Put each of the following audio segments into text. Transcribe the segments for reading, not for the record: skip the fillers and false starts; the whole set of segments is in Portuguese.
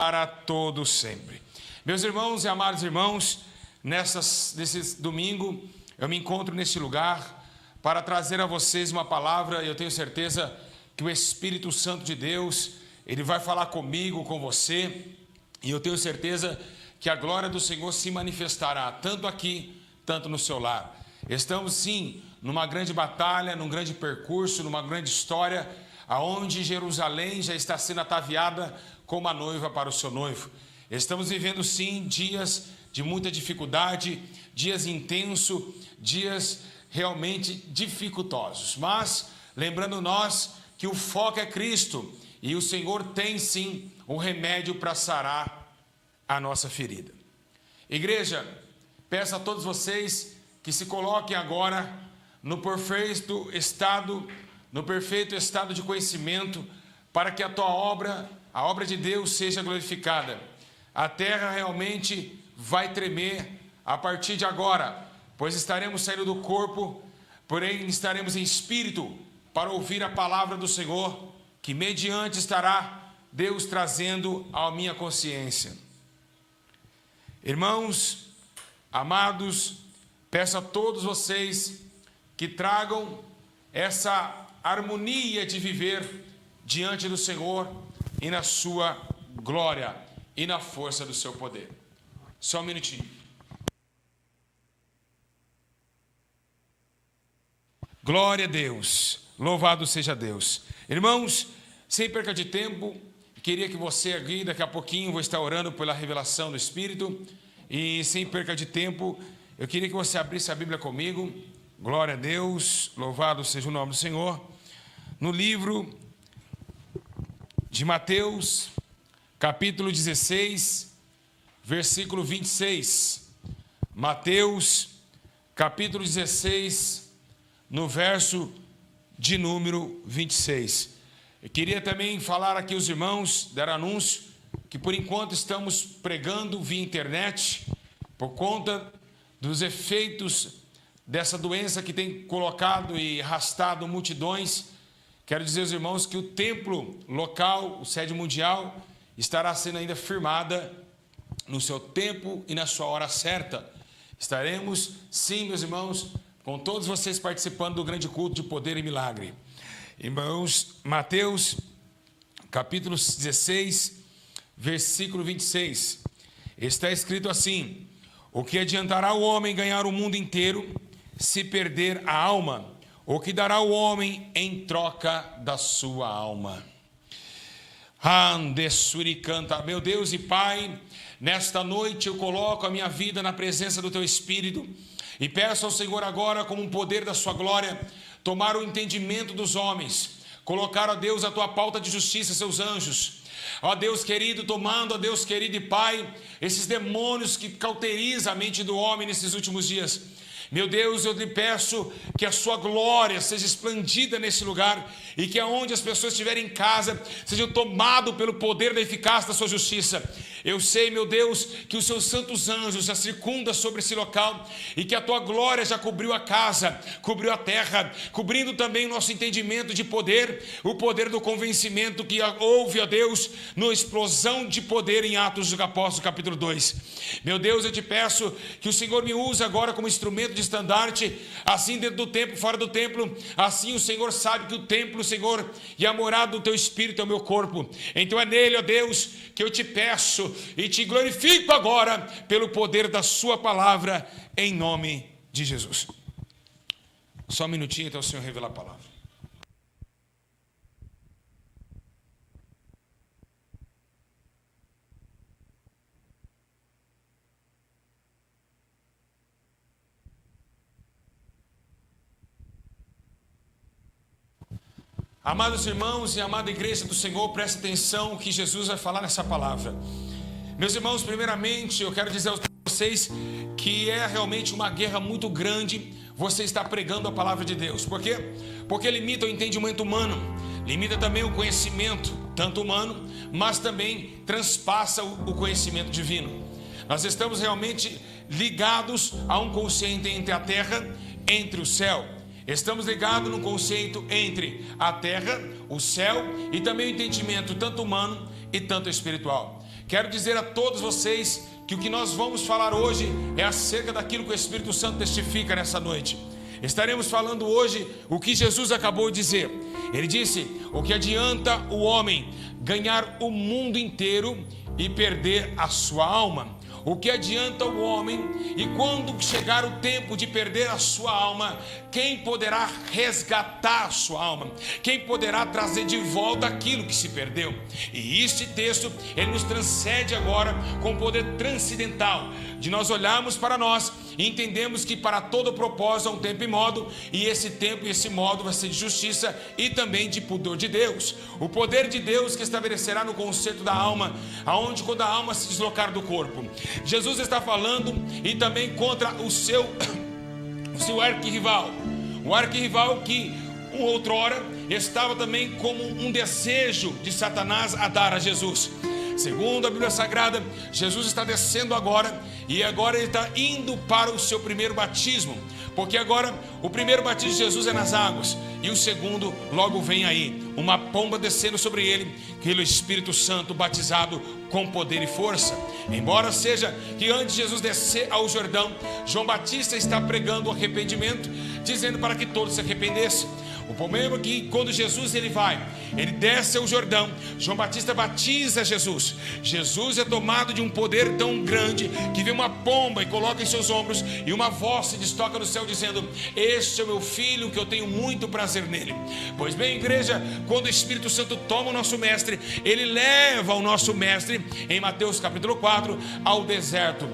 para todo sempre. Meus irmãos e amados irmãos, nesse domingo eu me encontro neste lugar para trazer a vocês uma palavra. Eu tenho certeza que o Espírito Santo de Deus, ele vai falar comigo, com você, e eu tenho certeza que a glória do Senhor se manifestará tanto aqui, tanto no seu lar. Estamos sim numa grande batalha, num grande percurso, numa grande história, aonde Jerusalém já está sendo ataviada como a noiva para o seu noivo. Estamos vivendo sim dias de muita dificuldade, dias intensos, dias realmente dificultosos, mas lembrando nós que o foco é Cristo e o Senhor tem sim um remédio para sarar a nossa ferida. Igreja, peço a todos vocês que se coloquem agora no perfeito estado de conhecimento, para que a tua obra, a obra de Deus, seja glorificada. A terra realmente vai tremer a partir de agora, pois estaremos saindo do corpo, porém estaremos em espírito para ouvir a palavra do Senhor, que mediante estará Deus trazendo à minha consciência. Irmãos, amados, peço a todos vocês que tragam essa harmonia de viver diante do Senhor e na sua glória e na força do seu poder. Só um minutinho. Glória a Deus, louvado seja Deus. Irmãos, sem perca de tempo, queria que você aqui, daqui a pouquinho, vou estar orando pela revelação do Espírito, e sem perca de tempo, eu queria que você abrisse a Bíblia comigo. Glória a Deus, louvado seja o nome do Senhor. No livro de Mateus, capítulo 16, versículo 26. Mateus, capítulo 16, no verso de número 26. Eu queria também falar aqui aos irmãos, dar anúncio, que por enquanto estamos pregando via internet, por conta dos efeitos dessa doença que tem colocado e arrastado multidões. Quero dizer aos irmãos que o templo local, o sede mundial, estará sendo ainda firmada no seu tempo e na sua hora certa. Estaremos, sim, meus irmãos, com todos vocês participando do grande culto de poder e milagre. Irmãos, Mateus, capítulo 16, versículo 26. Está escrito assim: o que adiantará o homem ganhar o mundo inteiro se perder a alma? O que dará o homem em troca da sua alma? Canta. Meu Deus e Pai, nesta noite eu coloco a minha vida na presença do Teu Espírito e peço ao Senhor agora, como um poder da Sua glória, tomar o entendimento dos homens, colocar, ó Deus, a Tua pauta de justiça, seus anjos, ó Deus querido, tomando, ó Deus querido e Pai, esses demônios que cauterizam a mente do homem nesses últimos dias. Meu Deus, eu lhe peço que a sua glória seja expandida nesse lugar e que aonde as pessoas estiverem em casa sejam tomadas pelo poder da eficácia da sua justiça. Eu sei, meu Deus, que os seus santos anjos já circundam sobre esse local e que a tua glória já cobriu a casa, cobriu a terra, cobrindo também o nosso entendimento de poder, o poder do convencimento que houve, ó Deus, na explosão de poder em Atos dos Apóstolos, capítulo 2. Meu Deus, eu te peço que o Senhor me use agora como instrumento de estandarte, assim dentro do templo, fora do templo. Assim o Senhor sabe que o templo, Senhor, e a morada do teu Espírito é o meu corpo. Então é nele, ó Deus, que eu te peço e te glorifico agora pelo poder da sua palavra, em nome de Jesus. Só um minutinho até o Senhor revelar a palavra. Amados irmãos e amada igreja do Senhor, preste atenção que Jesus vai falar nessa palavra. Meus irmãos, primeiramente eu quero dizer a vocês que é realmente uma guerra muito grande você está pregando a palavra de Deus. Por quê? Porque limita o entendimento humano, limita também o conhecimento, tanto humano, mas também transpassa o conhecimento divino. Nós estamos realmente ligados a um conceito entre a terra, entre o céu. Estamos ligados no conceito entre a terra, o céu e também o entendimento tanto humano e tanto espiritual. quero dizer a todos vocês que o que nós vamos falar hoje é acerca daquilo que o Espírito Santo testifica nessa noite. Estaremos falando hoje o que Jesus acabou de dizer. Ele disse: o que adianta o homem ganhar o mundo inteiro e perder a sua alma? O que adianta o homem, e quando chegar o tempo de perder a sua alma, quem poderá resgatar a sua alma? Quem poderá trazer de volta aquilo que se perdeu? E este texto, ele nos transcende agora com poder transcendental, de nós olharmos para nós e entendemos que para todo propósito há um tempo e modo, e esse tempo e esse modo vai ser de justiça e também de pudor de Deus. O poder de Deus que estabelecerá no conceito da alma, aonde quando a alma se deslocar do corpo. Jesus está falando e também contra o seu arquirrival. O arquirrival que outrora estava também como um desejo de Satanás a dar a Jesus. Segundo a Bíblia Sagrada, Jesus está descendo agora, e agora ele está indo para o seu primeiro batismo, porque agora o primeiro batismo de Jesus é nas águas, e o segundo logo vem aí, uma pomba descendo sobre ele, pelo Espírito Santo, batizado com poder e força. Embora seja que antes de Jesus descer ao Jordão, João Batista está pregando o arrependimento, dizendo para que todos se arrependessem. O problema é que quando Jesus ele desce ao Jordão, João Batista batiza Jesus. Jesus é tomado de um poder tão grande que vem uma pomba e coloca em seus ombros, e uma voz se destoca no céu dizendo: este é o meu filho, que eu tenho muito prazer nele. Pois bem, igreja, quando o Espírito Santo toma o nosso mestre, ele leva o nosso mestre em Mateus capítulo 4 ao deserto.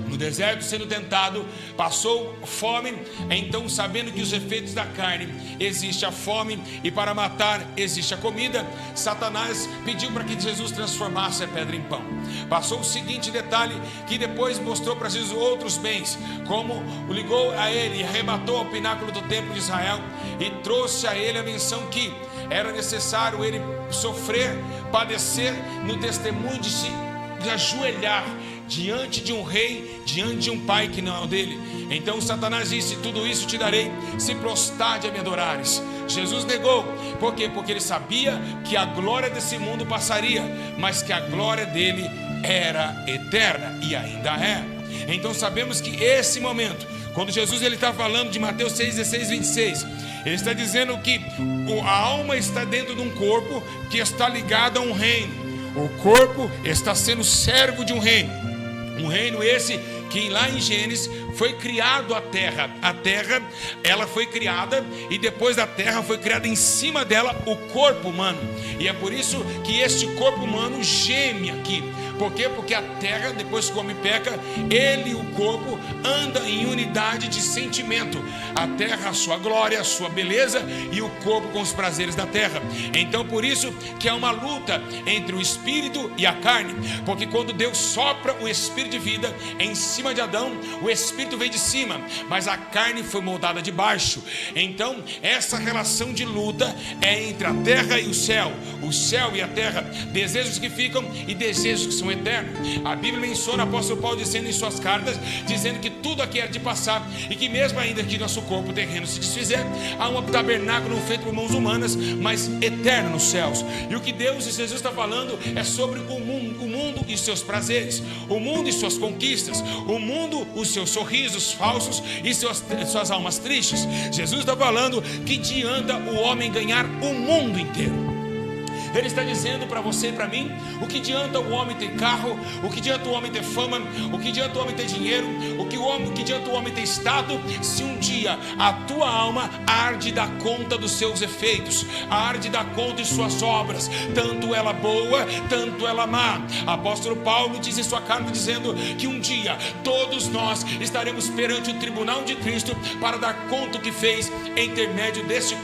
No deserto, sendo tentado, passou fome. Então, sabendo que os efeitos da carne existe a fome, e para matar existe a comida, Satanás pediu para que Jesus transformasse a pedra em pão. Passou o seguinte detalhe, que depois mostrou para Jesus outros bens, como ligou a ele e arrebatou ao pináculo do templo de Israel, e trouxe a ele a menção que era necessário ele sofrer, padecer, no testemunho de ajoelhar diante de um rei, diante de um pai que não é o dele. Então Satanás disse: tudo isso te darei, se prostrar e me adorares. Jesus negou. Por quê? Porque ele sabia que a glória desse mundo passaria, mas que a glória dele era eterna, e ainda é. Então sabemos que esse momento, quando Jesus ele está falando de Mateus 6, 16, 26, ele está dizendo que a alma está dentro de um corpo que está ligado a um reino. O corpo está sendo servo de um reino. Um reino esse que lá em Gênesis foi criado a terra. A terra, ela foi criada, e depois da terra foi criada em cima dela o corpo humano. E é por isso que este corpo humano geme aqui. Por quê? Porque a terra, depois que o homem peca, ele e o corpo andam em unidade de sentimento. A terra, a sua glória, a sua beleza, e o corpo com os prazeres da terra. Então por isso que é uma luta entre o espírito e a carne. Porque quando Deus sopra o espírito de vida em cima de Adão, o espírito veio de cima, mas a carne foi moldada de baixo. Então essa relação de luta é entre a terra e o céu e a terra, desejos que ficam e desejos que são eternos. A Bíblia menciona o apóstolo Paulo dizendo em suas cartas, dizendo que tudo aqui é de passar, e que mesmo ainda que nosso corpo terreno se desfizer, há um tabernáculo feito por mãos humanas, mas eterno nos céus. E o que Deus e Jesus está falando é sobre o mundo e seus prazeres, o mundo e suas conquistas, o mundo, os seus sorrisos falsos e suas almas tristes. Jesus está falando que adianta o homem ganhar o mundo inteiro. Ele está dizendo para você e para mim: o que adianta o homem ter carro, o que adianta o homem ter fama, o que adianta o homem ter dinheiro, o que adianta o homem ter estado, se um dia a tua alma arde dar conta dos seus efeitos, arde dar conta de suas obras, tanto ela boa, tanto ela má. Apóstolo Paulo diz em sua carta dizendo que um dia todos nós estaremos perante o tribunal de Cristo para dar conta do que fez em intermédio deste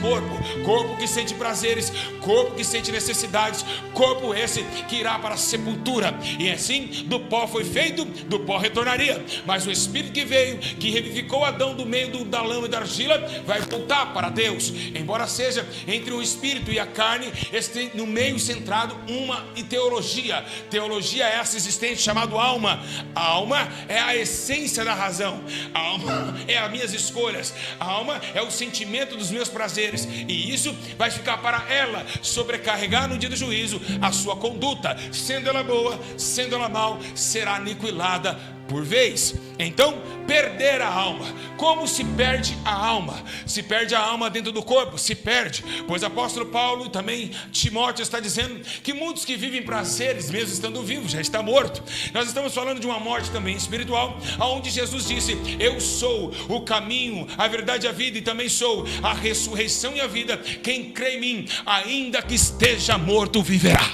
corpo que sente prazeres, corpo que sente necessidades, corpo esse que irá para a sepultura. E assim, do pó foi feito, do pó retornaria. Mas o Espírito que veio, que revivificou Adão do meio da lama e da argila, vai voltar para Deus. Embora seja entre o Espírito e a carne, este no meio centrado uma teologia. Teologia é essa existente chamada alma. A alma é a essência da razão. A alma é as minhas escolhas. A alma é o sentimento dos meus prazeres. E isso vai ficar para ela sobrecarregar no dia do juízo, a sua conduta, sendo ela boa, sendo ela mal, será aniquilada por vez. Então, perder a alma. Como se perde a alma? Se perde a alma dentro do corpo, se perde. Pois o apóstolo Paulo, também Timóteo, está dizendo que muitos que vivem prazeres, mesmo estando vivos, já está morto. Nós estamos falando de uma morte também espiritual, onde Jesus disse: eu sou o caminho, a verdade e a vida, e também sou a ressurreição e a vida. Quem crê em mim, ainda que esteja morto, viverá.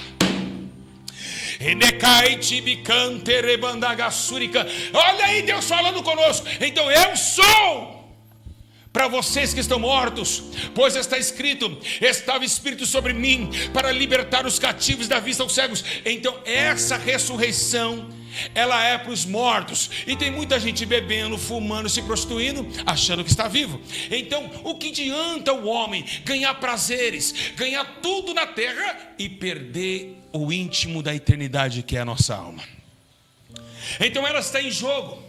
Olha aí Deus falando conosco. Então eu sou para vocês que estão mortos, pois está escrito: estava o Espírito sobre mim para libertar os cativos da vista aos cegos. Então essa ressurreição, ela é para os mortos. E tem muita gente bebendo, fumando, se prostituindo, achando que está vivo. Então o que adianta o homem ganhar prazeres, ganhar tudo na terra e perder o íntimo da eternidade, que é a nossa alma? Então ela está em jogo.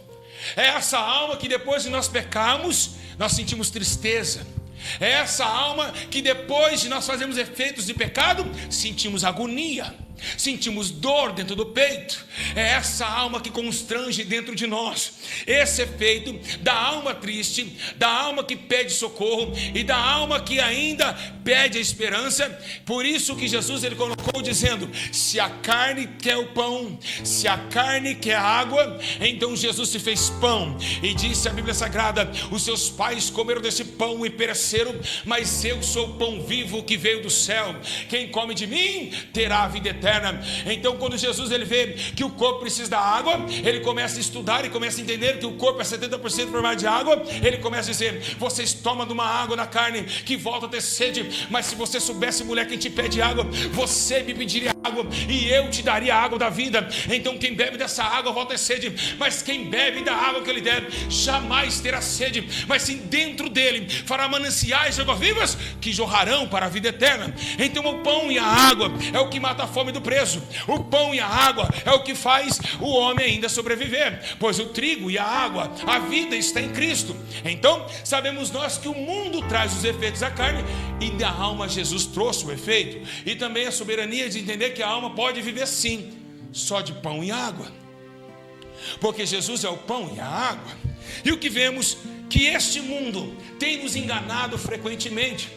É essa alma que depois de nós pecarmos, nós sentimos tristeza. É essa alma que depois de nós fazermos efeitos de pecado, sentimos agonia, sentimos dor dentro do peito. É essa alma que constrange dentro de nós. Esse efeito da alma triste, da alma que pede socorro e da alma que ainda pede a esperança. Por isso que Jesus ele colocou dizendo: se a carne quer o pão, se a carne quer a água, então Jesus se fez pão. E disse a Bíblia Sagrada: os seus pais comeram desse pão e pereceram, mas eu sou o pão vivo que veio do céu. Quem come de mim terá a vida eterna. Então quando Jesus ele vê que o corpo precisa da água, ele começa a estudar e começa a entender que o corpo é 70% formado de água. Ele começa a dizer: vocês tomam de uma água na carne que volta a ter sede, mas se você soubesse, mulher, quem te pede água, você me pediria água e eu te daria a água da vida. Então quem bebe dessa água volta a ter sede, mas quem bebe da água que ele der jamais terá sede, mas sim dentro dele fará mananciais de águas vivas que jorrarão para a vida eterna. Então o pão e a água é o que mata a fome do preso. O pão e a água é o que faz o homem ainda sobreviver, pois o trigo e a água, a vida está em Cristo. Então sabemos nós que o mundo traz os efeitos da carne, e da alma Jesus trouxe o efeito, e também a soberania de entender que a alma pode viver sim, só de pão e água, porque Jesus é o pão e a água. E o que vemos que este mundo tem nos enganado frequentemente,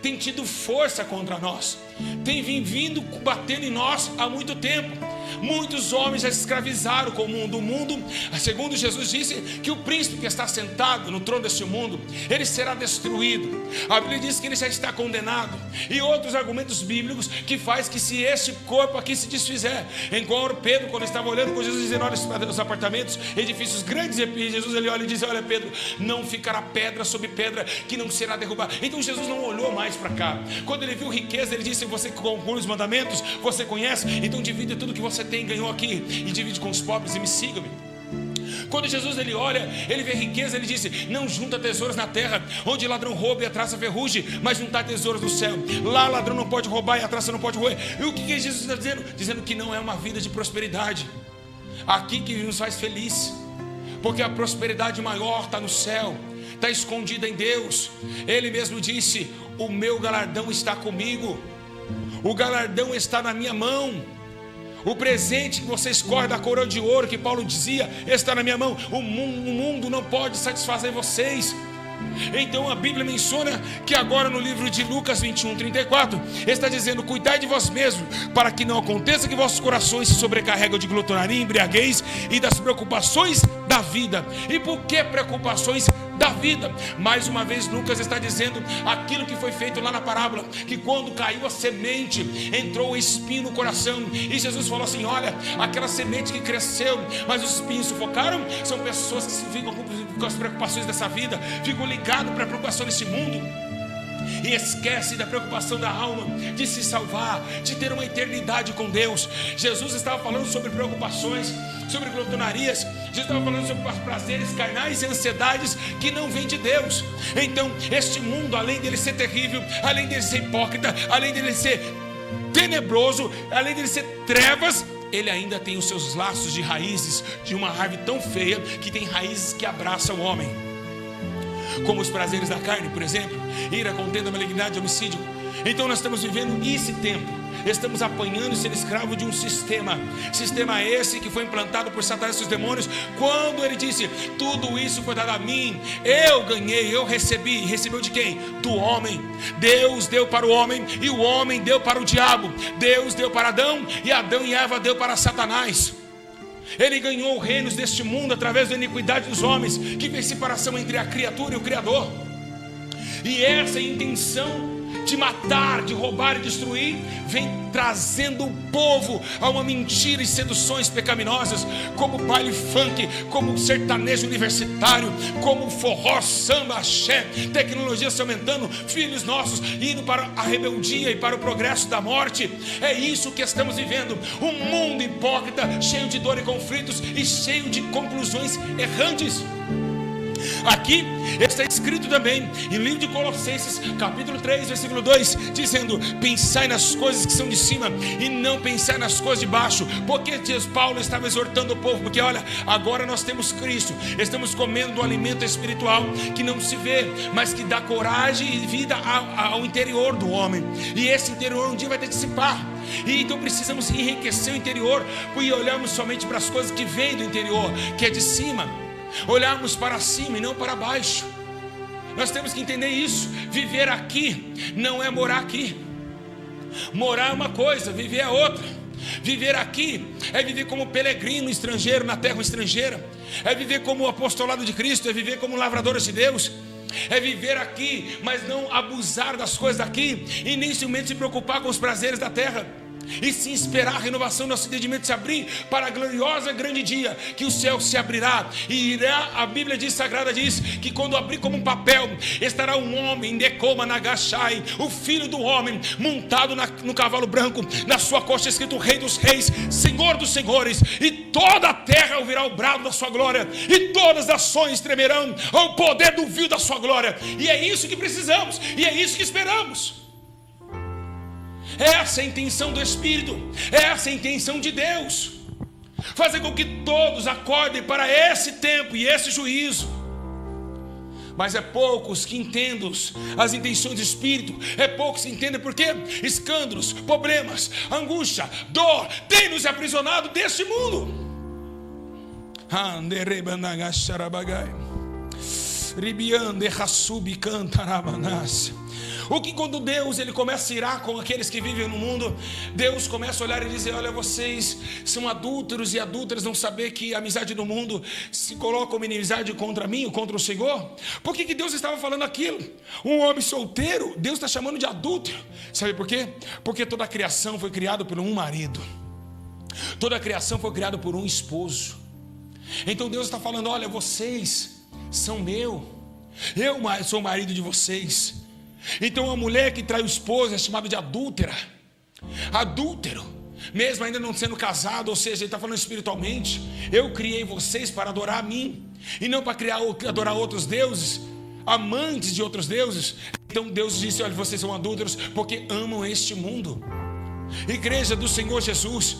tem tido força contra nós, tem vindo batendo em nós há muito tempo. Muitos homens já se escravizaram com o mundo. O mundo, segundo Jesus disse, que o príncipe que está sentado no trono deste mundo, ele será destruído. A Bíblia diz que ele já está condenado. E outros argumentos bíblicos que faz que se este corpo aqui se desfizer, enquanto Pedro, quando estava olhando com Jesus, dizendo: olha os apartamentos, edifícios grandes, e Jesus ele olha e diz: olha Pedro, não ficará pedra sobre pedra que não será derrubada. Então Jesus não olhou mais para cá. Quando ele viu riqueza, ele disse: você conclui os mandamentos, você conhece, então divide tudo que você tem, ganhou aqui, e divide com os pobres e me siga-me. Quando Jesus ele olha, ele vê riqueza, ele disse: não junta tesouros na terra, onde ladrão rouba e a traça ferrugem, mas juntar tesouros no céu. Lá ladrão não pode roubar e a traça não pode roer. E o que Jesus está dizendo? Dizendo que não é uma vida de prosperidade aqui que nos faz feliz, porque a prosperidade maior está no céu, está escondida em Deus. Ele mesmo disse: o meu galardão está comigo, o galardão está na minha mão. O presente que você escolhe da coroa de ouro, que Paulo dizia, está na minha mão. O mundo não pode satisfazer vocês. Então a Bíblia menciona que agora no livro de Lucas 21:34 está dizendo: cuidai de vós mesmos, para que não aconteça que vossos corações se sobrecarregam de glutonaria, embriaguez e das preocupações da vida. E por que preocupações da vida? Mais uma vez Lucas está dizendo aquilo que foi feito lá na parábola, que quando caiu a semente, entrou o espinho no coração, e Jesus falou assim: olha, aquela semente que cresceu, mas os espinhos sufocaram, são pessoas que ficam com as preocupações dessa vida, ficam ligados para a preocupação desse mundo, e esquece da preocupação da alma, de se salvar, de ter uma eternidade com Deus. Jesus estava falando sobre preocupações, sobre glutonarias. Jesus estava falando sobre prazeres carnais e ansiedades que não vêm de Deus. Então este mundo, além dele ser terrível, além dele ser hipócrita, além dele ser tenebroso, além dele ser trevas, ele ainda tem os seus laços de raízes, de uma árvore tão feia que tem raízes que abraçam o homem, como os prazeres da carne, por exemplo, ira, contenda, malignidade, homicídio. Então nós estamos vivendo esse tempo estamos apanhando e sendo escravo de um sistema esse que foi implantado por Satanás e seus demônios, quando ele disse: tudo isso foi dado a mim, eu ganhei, eu recebi. Recebeu de quem? Do homem. Deus deu para o homem e o homem deu para o diabo. Deus deu para Adão e Adão e Eva deu para Satanás. Ele ganhou reinos deste mundo através da iniquidade dos homens, que fez separação entre a criatura e o Criador. E essa intenção de matar, de roubar e destruir, vem trazendo o povo a uma mentira e seduções pecaminosas, como baile funk, como sertanejo universitário, como forró, samba, axé, tecnologia se aumentando, filhos nossos indo para a rebeldia e para o progresso da morte. É isso que estamos vivendo, um mundo hipócrita, cheio de dor e conflitos e cheio de conclusões errantes. Aqui está escrito também em livro de Colossenses, capítulo 3, versículo 2, dizendo: pensai nas coisas que são de cima e não pensai nas coisas de baixo. Porque Paulo estava exortando o povo, porque olha, agora nós temos Cristo, estamos comendo do alimento espiritual que não se vê, mas que dá coragem e vida ao interior do homem, e esse interior um dia vai ter que dissipar. E então precisamos enriquecer o interior, e olharmos somente para as coisas que vêm do interior, que é de cima. Olharmos para cima e não para baixo. Nós temos que entender isso. Viver aqui não é morar aqui. Morar é uma coisa, viver é outra. Viver aqui é viver como peregrino estrangeiro na terra estrangeira. É viver como o apostolado de Cristo. É viver como lavradores de Deus. É viver aqui, mas não abusar das coisas daqui, e nem somente se preocupar com os prazeres da terra, e sim esperar a renovação do nosso entendimento se abrir para a gloriosa grande dia, que o céu se abrirá e irá. A Bíblia sagrada diz que quando abrir como um papel, estará um homem, Decoma Nagashai, o filho do homem, montado no cavalo branco, na sua costa escrito Rei dos Reis, Senhor dos Senhores, e toda a terra ouvirá o brado da sua glória, e todas as nações tremerão ao poder do vil da sua glória. E é isso que precisamos, e é isso que esperamos. Essa é a intenção do Espírito, essa é a intenção de Deus, fazer com que todos acordem para esse tempo e esse juízo. Mas é poucos que entendem as intenções do Espírito, é poucos que entendem porque escândalos, problemas, angústia, dor tem nos aprisionado deste mundo. O que quando Deus ele começa a irar com aqueles que vivem no mundo, Deus começa a olhar e dizer: olha, vocês são adúlteros e adúlteras, não saber que a amizade do mundo se coloca como inimizade contra mim ou contra o Senhor. Por que Deus estava falando aquilo? Um homem solteiro, Deus está chamando de adúltero. Sabe por quê? Porque toda a criação foi criada por um marido, toda a criação foi criada por um esposo. Então Deus está falando: olha, vocês são eu sou o marido de vocês. Então a mulher que trai o esposo é chamada de adúltera, adúltero, mesmo ainda não sendo casado. Ou seja, ele está falando espiritualmente: eu criei vocês para adorar a mim, e não para adorar outros deuses, amantes de outros deuses. Então Deus disse: olha, vocês são adúlteros porque amam este mundo. Igreja do Senhor Jesus,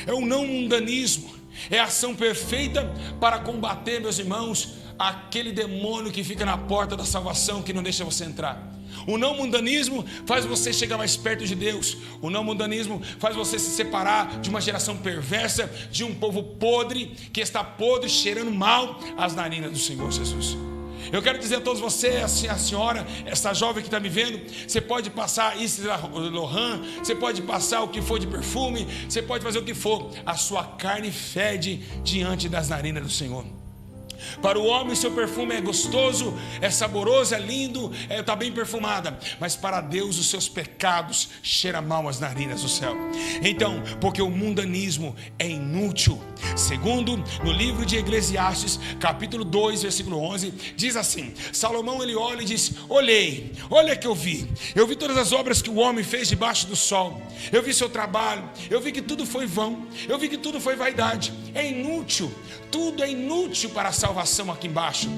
é o não mundanismo, é a ação perfeita para combater, meus irmãos, aquele demônio que fica na porta da salvação, que não deixa você entrar. O não mundanismo faz você chegar mais perto de Deus. O não mundanismo faz você se separar de uma geração perversa, de um povo podre, que está podre, cheirando mal as narinas do Senhor Jesus. Eu quero dizer a todos vocês, a senhora, essa jovem que está me vendo, você pode passar Yves Saint Laurent, você pode passar o que for de perfume, você pode fazer o que for, a sua carne fede diante das narinas do Senhor. Para o homem seu perfume é gostoso, é saboroso, é lindo, está bem perfumada. Mas para Deus os seus pecados cheiram mal as narinas do céu. Então, porque o mundanismo é inútil. Segundo, no livro de Eclesiastes, capítulo 2, versículo 11, diz assim: Salomão ele olha e diz: olha que eu vi todas as obras que o homem fez debaixo do sol. Eu vi seu trabalho, eu vi que tudo foi vão, eu vi que tudo foi vaidade. É inútil, tudo é inútil para a salvação aqui embaixo.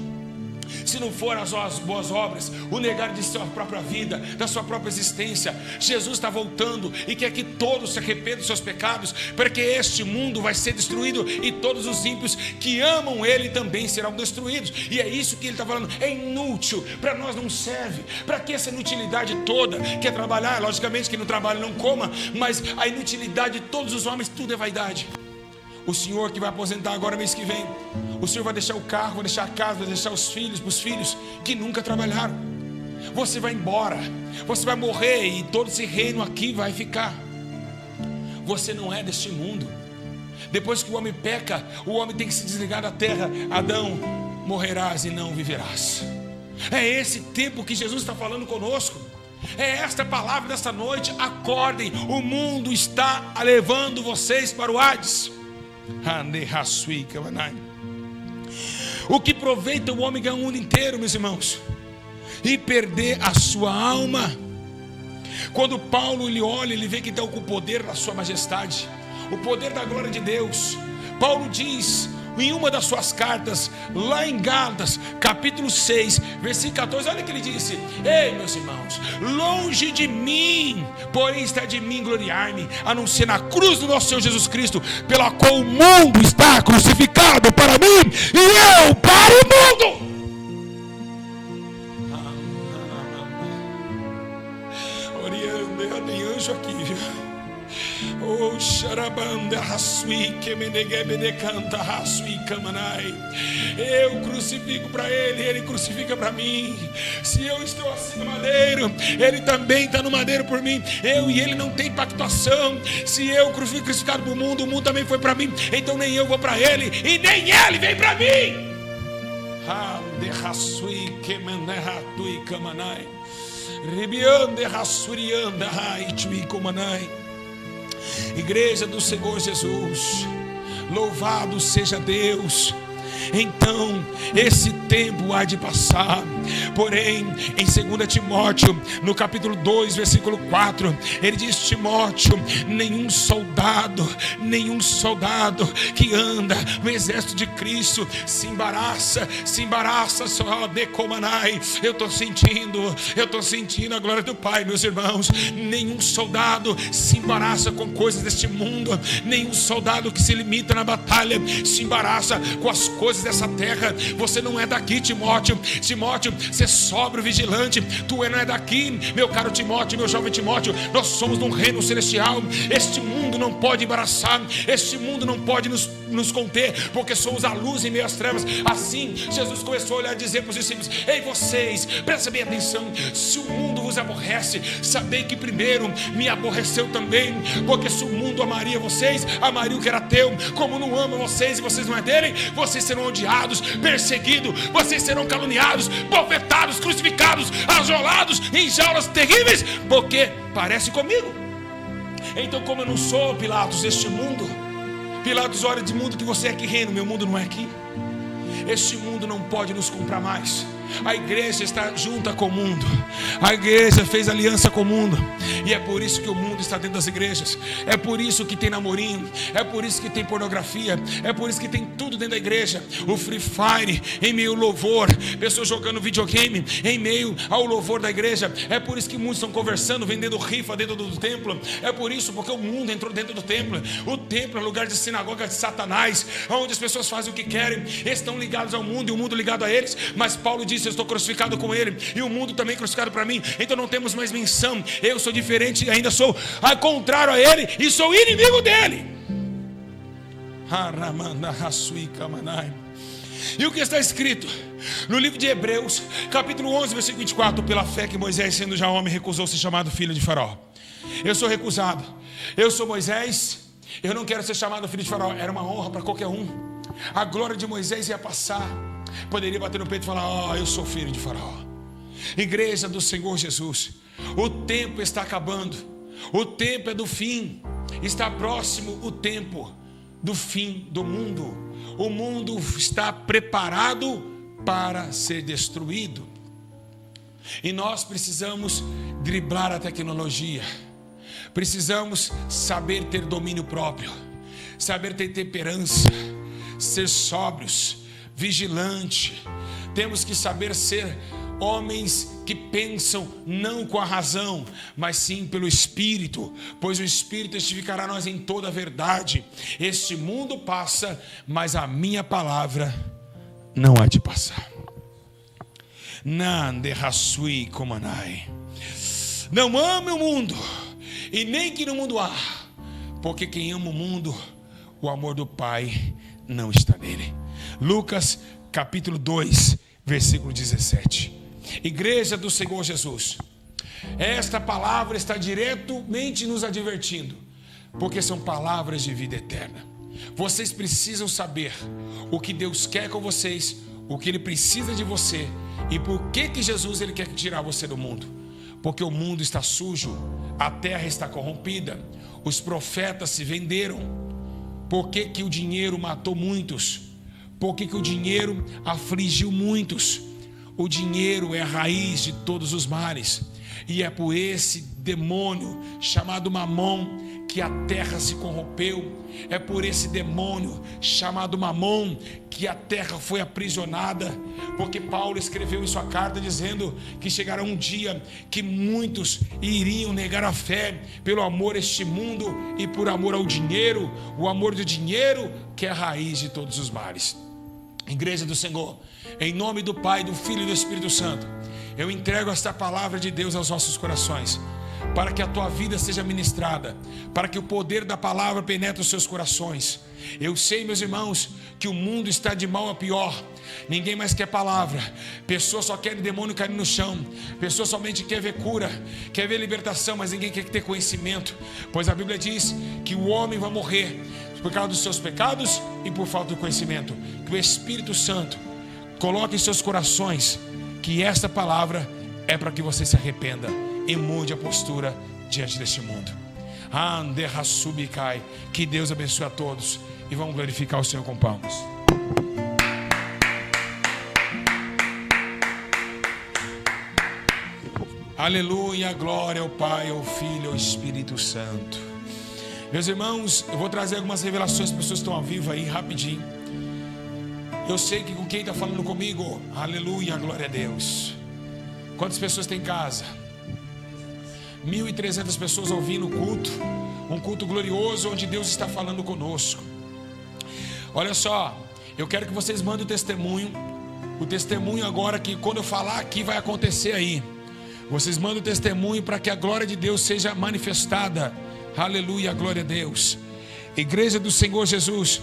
Se não for as boas obras, o negar de sua própria vida, da sua própria existência, Jesus está voltando e quer que todos se arrependam dos seus pecados, porque este mundo vai ser destruído e todos os ímpios que amam Ele também serão destruídos. E é isso que Ele está falando, é inútil, para nós não serve. Para que essa inutilidade toda? Quer trabalhar? Logicamente que não trabalha não coma, mas a inutilidade de todos os homens, tudo é vaidade. O senhor que vai aposentar agora mês que vem, o senhor vai deixar o carro, vai deixar a casa, vai deixar os filhos para os filhos que nunca trabalharam. Você vai embora, você vai morrer e todo esse reino aqui vai ficar. Você não é deste mundo. Depois que o homem peca, o homem tem que se desligar da terra. Adão, morrerás e não viverás. É esse tempo que Jesus está falando conosco. É esta palavra desta noite. Acordem, o mundo está levando vocês para o Hades. O que aproveita o homem ganhar o mundo inteiro, meus irmãos, e perder a sua alma? Quando Paulo ele olha, ele vê que está com o poder da sua majestade, o poder da glória de Deus. Paulo diz em uma das suas cartas, lá em Gálatas, capítulo 6, versículo 14, olha o que ele disse: ei, meus irmãos, longe de mim, porém está de mim gloriar-me, a não ser na cruz do nosso Senhor Jesus Cristo, pela qual o mundo está crucificado para mim, e eu para o mundo. Tem anjo aqui, viu? Oh, xarabanda, rasui, que menegebene canta, rasui, camanai. Eu crucifico para ele, ele crucifica para mim. Se eu estou assim no madeiro, ele também está no madeiro por mim. Eu e ele não tem pactuação. Se eu fui crucificado para o mundo também foi para mim. Então nem eu vou para ele e nem ele vem para mim. Ande rasui, que menehatui, camanai. Ribiande rasurianda, haitui, comanai. Igreja do Senhor Jesus, louvado seja Deus. Então esse tempo há de passar. Porém, em 2 Timóteo, no capítulo 2, versículo 4, ele diz: Timóteo, nenhum soldado que anda no exército de Cristo se embaraça só de comanai. Eu estou sentindo a glória do Pai, meus irmãos. Nenhum soldado se embaraça com coisas deste mundo. Nenhum soldado que se limita na batalha se embaraça com as coisas dessa terra. Você não é daqui, Timóteo, ser sóbrio, vigilante. Tu não é daqui, meu caro Timóteo, meu jovem Timóteo. Nós somos de um reino celestial. Este mundo não pode embaraçar, este mundo não pode nos conter, porque somos a luz em meio às trevas. Assim Jesus começou a olhar e dizer para os discípulos: ei, vocês, prestem bem atenção. Se o mundo vos aborrece, sabei que primeiro me aborreceu também. Porque se o mundo amaria vocês, amaria o que era teu. Como não ama vocês e vocês não é dele, vocês serão odiados, perseguidos, vocês serão caluniados, bofetados, crucificados, ajolados em jaulas terríveis, porque parece comigo. Então, como eu não sou, Pilatos, este mundo, Pilatos, olha de mundo que você é que reina, meu mundo não é aqui. Este mundo não pode nos comprar mais. A igreja está junta com o mundo. A igreja fez aliança com o mundo. E é por isso que o mundo está dentro das igrejas. É por isso que tem namorinho. É por isso que tem pornografia. É por isso que tem tudo dentro da igreja. O Free Fire em meio ao louvor. Pessoas jogando videogame em meio ao louvor da igreja. É por isso que muitos estão conversando, vendendo rifa dentro do templo. É por isso, porque o mundo entrou dentro do templo. O templo é lugar de sinagoga de Satanás, onde as pessoas fazem o que querem. Estão ligados ao mundo e o mundo ligado a eles. Mas Paulo disse: eu estou crucificado com ele e o mundo também crucificado para mim. Então não temos mais menção. Eu sou diferente e ainda sou ao contrário a ele e sou inimigo dele. E o que está escrito no livro de Hebreus, capítulo 11, versículo 24: pela fé que Moisés, sendo já homem, recusou ser chamado filho de Faraó. Eu sou recusado. Eu sou Moisés. Eu não quero ser chamado filho de Faraó. Era uma honra para qualquer um. A glória de Moisés ia passar. Poderia bater no peito e falar: eu sou filho de Faraó. Igreja do Senhor Jesus, o tempo está acabando. O tempo é do fim. Está próximo o tempo do fim do mundo. O mundo está preparado para ser destruído. E nós precisamos driblar a tecnologia. Precisamos saber ter domínio próprio, saber ter temperança, ser sóbrios, vigilante, Temos que saber ser homens que pensam não com a razão, mas sim pelo Espírito, pois o Espírito testificará nós em toda a verdade. Este mundo passa, mas a minha palavra não há de passar. Não ame o mundo, e nem que no mundo há, porque quem ama o mundo, o amor do Pai não está nele. Lucas capítulo 2, versículo 17. Igreja do Senhor Jesus, esta palavra está diretamente nos advertindo, porque são palavras de vida eterna. Vocês precisam saber o que Deus quer com vocês, o que Ele precisa de você, e por que Jesus Ele quer tirar você do mundo. Porque o mundo está sujo, a terra está corrompida, os profetas se venderam. Por que o dinheiro matou muitos? Por que o dinheiro afligiu muitos? O dinheiro é a raiz de todos os males, e é por esse demônio chamado Mamon que a terra se corrompeu. É por esse demônio chamado Mamon que a terra foi aprisionada, porque Paulo escreveu em sua carta dizendo que chegará um dia que muitos iriam negar a fé pelo amor a este mundo e por amor ao dinheiro, o amor do dinheiro que é a raiz de todos os males. Igreja do Senhor, em nome do Pai, do Filho e do Espírito Santo, eu entrego esta palavra de Deus aos nossos corações, para que a tua vida seja ministrada, para que o poder da palavra penetre os seus corações. Eu sei, meus irmãos, que o mundo está de mal a pior. Ninguém mais quer palavra. Pessoas só querem demônio cair no chão. Pessoas somente quer ver cura, quer ver libertação, mas ninguém quer ter conhecimento. Pois a Bíblia diz que o homem vai morrer por causa dos seus pecados e por falta de conhecimento. Que o Espírito Santo coloque em seus corações que esta palavra é para que você se arrependa e mude a postura diante deste mundo. Que Deus abençoe a todos e vamos glorificar o Senhor com palmas. Aleluia, glória ao Pai, ao Filho e ao Espírito Santo. Meus irmãos, eu vou trazer algumas revelações para as pessoas que estão ao vivo aí, rapidinho. Eu sei que com quem está falando comigo, aleluia, glória a Deus. Quantas pessoas tem em casa? 1.300 pessoas ouvindo o culto. Um culto glorioso onde Deus está falando conosco. Olha só, eu quero que vocês mandem o testemunho. O testemunho agora que quando eu falar aqui vai acontecer aí. Vocês mandam o testemunho para que a glória de Deus seja manifestada. Aleluia, glória a Deus. Igreja do Senhor Jesus,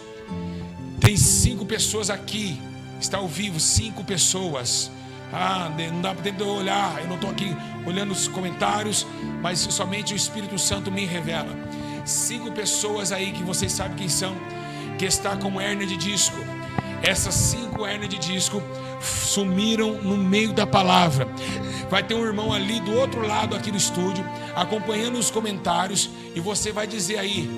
tem 5 pessoas aqui. Está ao vivo, 5 pessoas. Não dá para tentar olhar. Eu não estou aqui olhando os comentários, mas somente o Espírito Santo me revela. 5 pessoas aí que vocês sabem quem são, que está com hérnia de disco. Essas 5 hérnias de disco sumiram no meio da palavra. Vai ter um irmão ali do outro lado aqui do estúdio acompanhando os comentários, e você vai dizer aí.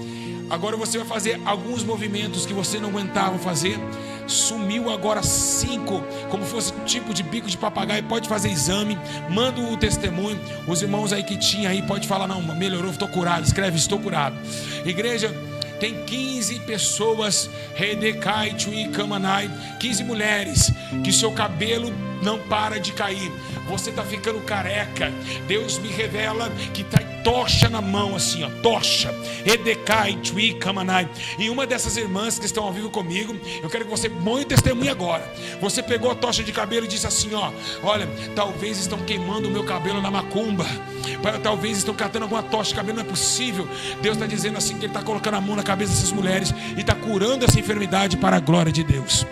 Agora você vai fazer alguns movimentos que você não aguentava fazer. Sumiu agora 5, como fosse tipo de bico de papagaio. Pode fazer exame, manda o testemunho. Os irmãos aí que tinha aí, pode falar, não, melhorou, estou curado. Escreve, estou curado. Igreja, tem 15 pessoas, 15 mulheres, que seu cabelo não para de cair. Você está ficando careca. Deus me revela que está tocha na mão, assim, ó, tocha. E uma dessas irmãs que estão ao vivo comigo, eu quero que você põe o testemunho agora. Você pegou a tocha de cabelo e disse assim, ó, olha, talvez estão queimando o meu cabelo na macumba. Talvez estão catando alguma tocha de cabelo, não é possível. Deus está dizendo assim que Ele está colocando a mão na cabeça dessas mulheres e está curando essa enfermidade para a glória de Deus.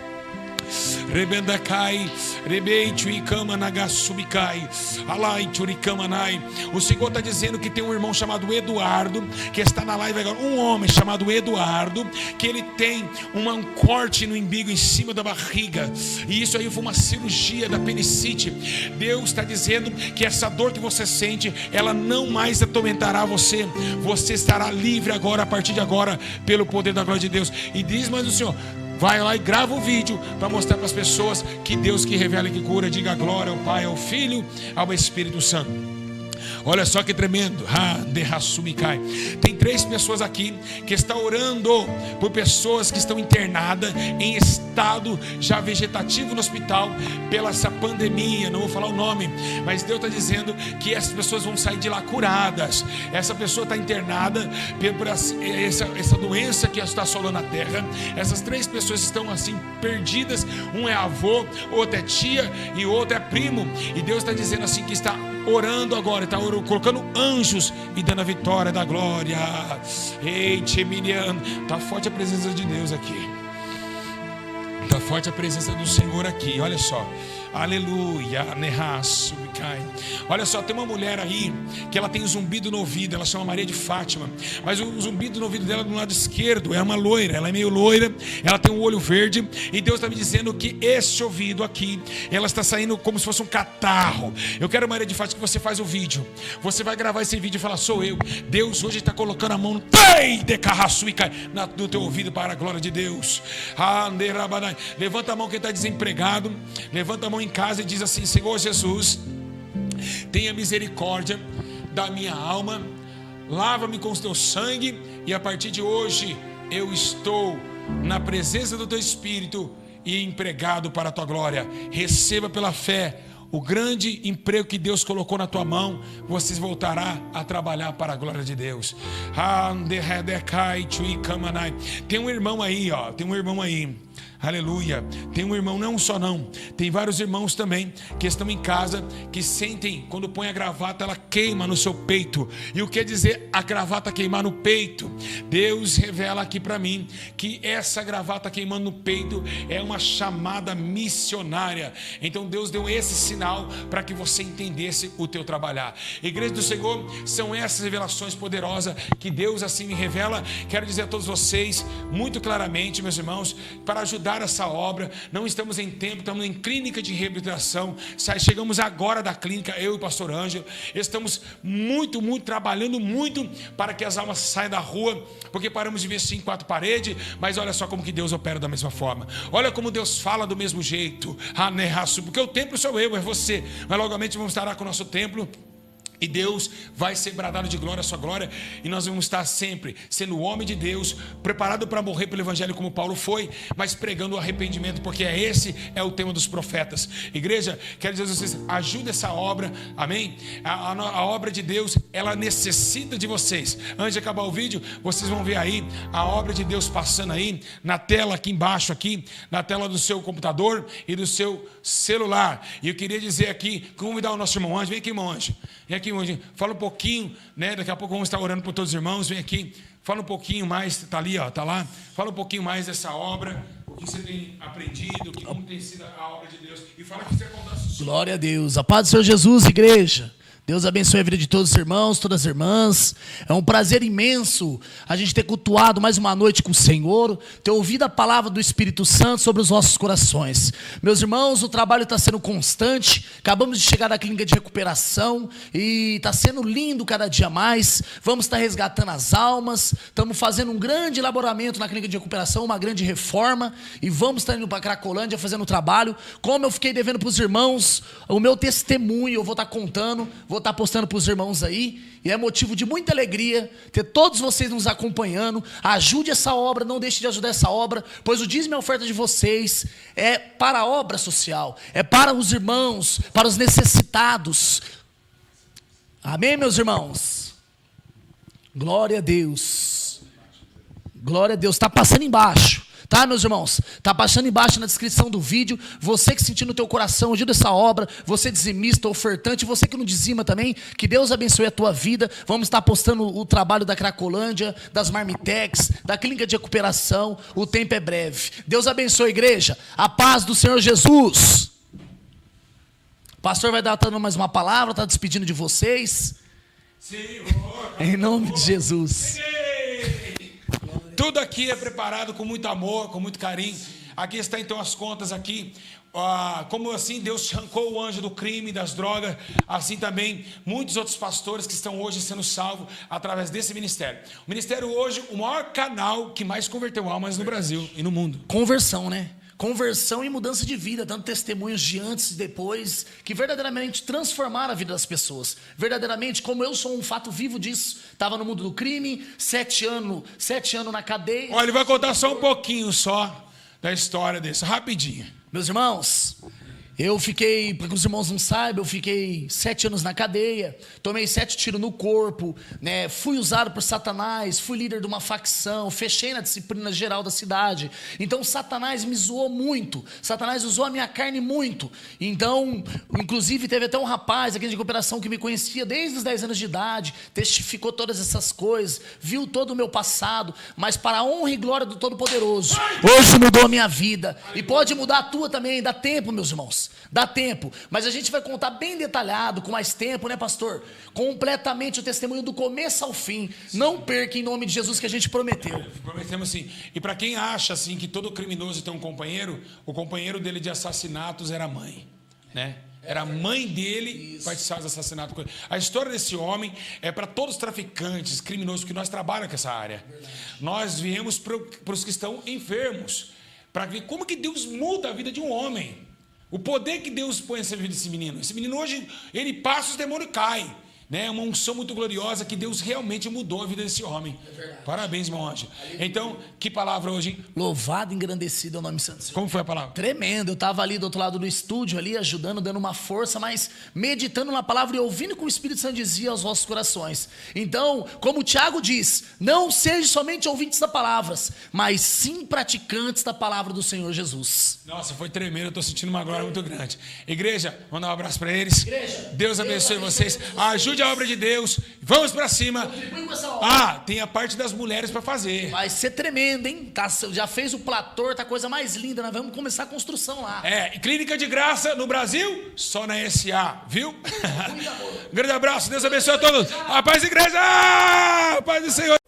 O Senhor está dizendo que tem um irmão chamado Eduardo, que está na live agora, um homem chamado Eduardo, que ele tem um corte no umbigo em cima da barriga, e isso aí foi uma cirurgia da apendicite. Deus está dizendo que essa dor que você sente, ela não mais atormentará você. Você estará livre agora, a partir de agora, pelo poder da glória de Deus. E diz mais o Senhor, vai lá e grava o vídeo para mostrar para as pessoas que Deus que revela e que cura. Diga glória ao Pai, ao Filho, ao Espírito Santo. Olha só que tremendo. Tem 3 pessoas aqui que estão orando por pessoas que estão internadas em estado já vegetativo no hospital pela essa pandemia. Não vou falar o nome, mas Deus está dizendo que essas pessoas vão sair de lá curadas. Essa pessoa está internada por essa doença que está assolando a terra. Essas 3 pessoas estão assim perdidas. Um é avô, outro é tia e outro é primo. E Deus está dizendo assim que está orando agora, está colocando anjos e dando a vitória da glória. Eita, Miriam, está forte a presença de Deus aqui. Está forte a presença do Senhor aqui. Olha só. Aleluia. Olha só, tem uma mulher aí que ela tem um zumbido no ouvido. Ela chama Maria de Fátima. Mas o zumbido no ouvido dela é do lado esquerdo. É uma loira, ela é meio loira. Ela tem um olho verde. E Deus está me dizendo que esse ouvido aqui, ela está saindo como se fosse um catarro. Eu quero, Maria de Fátima, que você faz o vídeo. Você vai gravar esse vídeo e falar: sou eu. Deus hoje está colocando a mão no teu ouvido para a glória de Deus. Levanta a mão quem está desempregado. Levanta a mão em casa e diz assim: Senhor Jesus, tenha misericórdia da minha alma, lava-me com o teu sangue, e a partir de hoje eu estou na presença do teu Espírito e empregado para a tua glória. Receba pela fé o grande emprego que Deus colocou na tua mão. Você voltará a trabalhar para a glória de Deus. Tem um irmão aí, ó. Tem um irmão aí. Aleluia. Tem um irmão, não só não. Tem vários irmãos também que estão em casa, que sentem quando põe a gravata, ela queima no seu peito. E o que quer dizer a gravata queimar no peito? Deus revela aqui para mim que essa gravata queimando no peito é uma chamada missionária. Então Deus deu esse sinal para que você entendesse o teu trabalhar. Igreja do Senhor, são essas revelações poderosas que Deus assim me revela. Quero dizer a todos vocês muito claramente, meus irmãos, para ajudar essa obra. Não estamos em tempo, estamos em clínica de reabilitação. Chegamos agora da clínica, eu e o pastor Ângelo. Estamos trabalhando muito para que as almas saiam da rua, porque paramos de vestir em 4 paredes. Mas olha só como que Deus opera da mesma forma. Olha como Deus fala do mesmo jeito. Porque o templo sou eu, é você. Mas logamente vamos estar com o nosso templo. E Deus vai ser bradado de glória a sua glória. E nós vamos estar sempre sendo o homem de Deus, preparado para morrer pelo evangelho como Paulo foi, mas pregando o arrependimento, porque esse é o tema dos profetas. Igreja, quero dizer a vocês, ajuda essa obra, amém? A obra de Deus, ela necessita de vocês. Antes de acabar o vídeo, vocês vão ver aí a obra de Deus passando aí na tela aqui embaixo, aqui na tela do seu computador e do seu celular. E eu queria dizer aqui, convidar o nosso irmão Anjo. Vem aqui, irmão Anjo. Vem aqui, fala um pouquinho, né? Daqui a pouco vamos estar orando por todos os irmãos. Vem aqui, fala um pouquinho mais. Está ali, ó, tá lá. Fala um pouquinho mais dessa obra, o que você tem aprendido, como tem sido a obra de Deus. E fala que você contar. Glória a Deus. A paz do Senhor Jesus, igreja. Deus abençoe a vida de todos os irmãos, todas as irmãs. É um prazer imenso a gente ter cultuado mais uma noite com o Senhor, ter ouvido a palavra do Espírito Santo sobre os nossos corações. Meus irmãos, o trabalho está sendo constante. Acabamos de chegar da clínica de recuperação e está sendo lindo cada dia mais. Vamos estar resgatando as almas. Estamos fazendo um grande elaboramento na clínica de recuperação, uma grande reforma. E vamos estar indo para Cracolândia fazendo o trabalho. Como eu fiquei devendo para os irmãos, o meu testemunho eu vou estar contando. Vou estar postando para os irmãos aí. E é motivo de muita alegria ter todos vocês nos acompanhando. Ajude essa obra, não deixe de ajudar essa obra, pois o dízimo e a oferta de vocês é para a obra social, é para os irmãos, para os necessitados. Amém, meus irmãos? Glória a Deus. Glória a Deus. Está passando embaixo. Tá, meus irmãos? Tá passando embaixo na descrição do vídeo. Você que sentiu no teu coração, ajuda essa obra. Você dizimista, ofertante, você que não dizima também, que Deus abençoe a tua vida. Vamos estar postando o trabalho da Cracolândia, das Marmitex, da clínica de recuperação. O tempo é breve. Deus abençoe a igreja. A paz do Senhor Jesus. O pastor vai dar dando mais uma palavra, está despedindo de vocês. Senhor, em nome de Jesus. Tudo aqui é preparado com muito amor, com muito carinho. Aqui está então as contas aqui. Como assim Deus arrancou o anjo do crime, das drogas, assim também muitos outros pastores que estão hoje sendo salvos através desse ministério. O ministério hoje, o maior canal que mais converteu almas no Brasil e no mundo. Conversão, né? conversão e mudança de vida, dando testemunhos de antes e depois, que verdadeiramente transformaram a vida das pessoas. Verdadeiramente, como eu sou um fato vivo disso, estava no mundo do crime, 7 anos na cadeia. Olha, ele vai contar só um pouquinho só da história desse, rapidinho. Meus irmãos, eu fiquei, para que os irmãos não saibam, eu fiquei 7 anos na cadeia, tomei 7 tiros no corpo, né? Fui usado por Satanás, fui líder de uma facção, fechei na disciplina geral da cidade. Então Satanás me zoou muito, Satanás usou a minha carne muito. Então, inclusive teve até um rapaz aqui de cooperação que me conhecia desde os 10 anos de idade, testificou todas essas coisas, viu todo o meu passado, mas para a honra e glória do Todo-Poderoso, hoje mudou a minha vida, e pode mudar a tua também, dá tempo, meus irmãos. Dá tempo, mas a gente vai contar bem detalhado, com mais tempo, né, pastor? Completamente o testemunho do começo ao fim. Não perca em nome de Jesus que a gente prometeu. Prometemos sim. E para quem acha assim que todo criminoso tem um companheiro, o companheiro dele de assassinatos era a mãe, né? Era a mãe dele que participava dos assassinatos. A história desse homem é para todos os traficantes, criminosos, que nós trabalhamos com essa área. Nós viemos para os que estão enfermos, para ver como que Deus muda a vida de um homem. O poder que Deus põe nessa vida desse menino. Esse menino hoje, ele passa, os demônios caem. É uma unção muito gloriosa que Deus realmente mudou a vida desse homem. Parabéns, irmão Anjo. Então, que palavra hoje, hein? Louvado e engrandecido é o nome santo. Como foi a palavra? Tremendo. Eu estava ali do outro lado do estúdio, ali ajudando, dando uma força, mas meditando na palavra e ouvindo o que o Espírito Santo dizia aos vossos corações. Então, como o Tiago diz, não sejam somente ouvintes das palavras, mas sim praticantes da palavra do Senhor Jesus. Nossa, foi tremendo. Eu estou sentindo uma glória muito grande. Igreja, mandar um abraço para eles. Igreja, Deus abençoe vocês. Ajude a obra de Deus. Vamos para cima. Tem a parte das mulheres para fazer. Vai ser tremendo, hein? Já fez o platô, tá a coisa mais linda. Nós vamos começar a construção lá. Clínica de graça no Brasil, só na SA, viu? Grande abraço, Deus abençoe a todos. A paz, igreja! A paz do Senhor.